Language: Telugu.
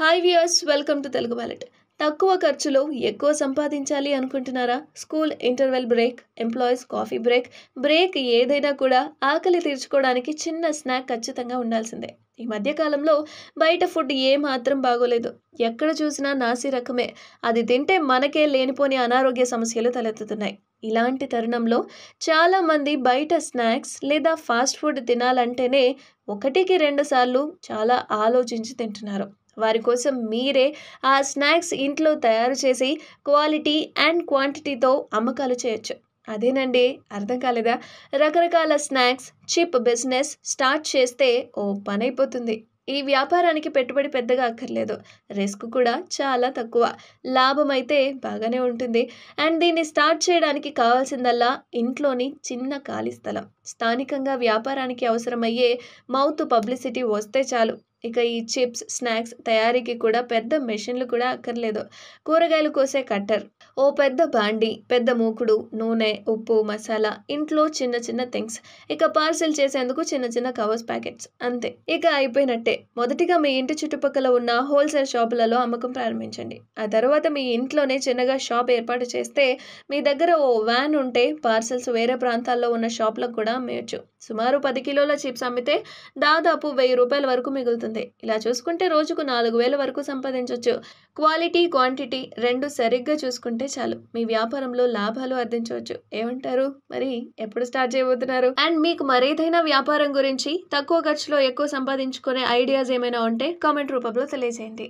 Hi viewers, welcome to Telugu wallet. తక్కువ ఖర్చులో ఎక్కువ సంపాదించాలి అనుకుంటున్నారా? School interval break, employees coffee break ఏదైనా కూడా ఆకలి తీర్చుకోవడానికి చిన్న స్నాక్ ఖచ్చితంగా ఉండాల్సిందే. ఈ మధ్య కాలంలో బయట ఫుడ్ ఏ మాత్రం బాగోలేదు. ఎక్కడ చూసినా నాసి రకమే. అది తింటే మనకే లేనిపోని అనారోగ్య సమస్యలు తలెత్తుతున్నాయి. ఇలాంటి తరుణంలో చాలామంది బయట స్నాక్స్ లేదా ఫాస్ట్ ఫుడ్ తినాలంటేనే ఒకటికి రెండు సార్లు చాలా ఆలోచించి తింటున్నారు. వారి కోసం మీరే ఆ స్నాక్స్ ఇంట్లో తయారు చేసి క్వాలిటీ అండ్ క్వాంటిటీతో అమ్మకాలు చేయొచ్చు. అదేనండి, అర్థం కాలేదా? రకరకాల స్నాక్స్ చిప్ బిజినెస్ స్టార్ట్ చేస్తే ఓ పనైపోతుంది. ఈ వ్యాపారానికి పెట్టుబడి పెద్దగా అక్కర్లేదు. రిస్క్ కూడా చాలా తక్కువ. లాభం అయితే బాగానే ఉంటుంది. అండ్ దీన్ని స్టార్ట్ చేయడానికి కావాల్సిందల్లా ఇంట్లోని చిన్న ఖాళీ స్థలం, స్థానికంగా వ్యాపారానికి అవసరమయ్యే మౌత్ పబ్లిసిటీ వస్తే చాలు. ఇక ఈ చిప్స్ స్నాక్స్ తయారీకి కూడా పెద్ద మెషిన్లు కూడా అక్కర్లేదు. కూరగాయలు కోసే కట్టర్, ఓ పెద్ద బాండి, పెద్ద మూకుడు, నూనె, ఉప్పు, మసాలా, ఇంట్లో చిన్న చిన్న థింగ్స్, ఇక పార్సిల్ చేసేందుకు చిన్న చిన్న కవర్స్ ప్యాకెట్స్, అంతే. ఇక అయిపోయినట్టే. మొదటిగా మీ ఇంటి చుట్టుపక్కల ఉన్న హోల్సేల్ షాపులలో అమ్మకం ప్రారంభించండి. ఆ తర్వాత మీ ఇంట్లోనే చిన్నగా షాప్ ఏర్పాటు చేస్తే మీ దగ్గర ఓ వ్యాన్ ఉంటే పార్సల్స్ వేరే ప్రాంతాల్లో ఉన్న షాపులకు కూడా అమ్మేయచ్చు. సుమారు 10 కిలోల చిప్స్ అమ్మితే దాదాపు ₹1000 వరకు మిగులుతుంది. ఇలా చూసుకుంటే రోజుకు 4000 వరకు సంపాదించొచ్చు. క్వాలిటీ, క్వాంటిటీ రెండు సరిగ్గా చూసుకుంటే చాలు. మీ వ్యాపారంలో లాభాలు ఆర్జించవచ్చు. ఏమంటారు? మరి ఎప్పుడు స్టార్ట్ చేయబోతున్నారు? అండ్ మీకు మరేదైనా వ్యాపారం గురించి తక్కువ ఖర్చులో ఎక్కువ సంపాదించుకునే ఐడియాస్ ఏమైనా ఉంటే కామెంట్ రూపంలో తెలియజేయండి.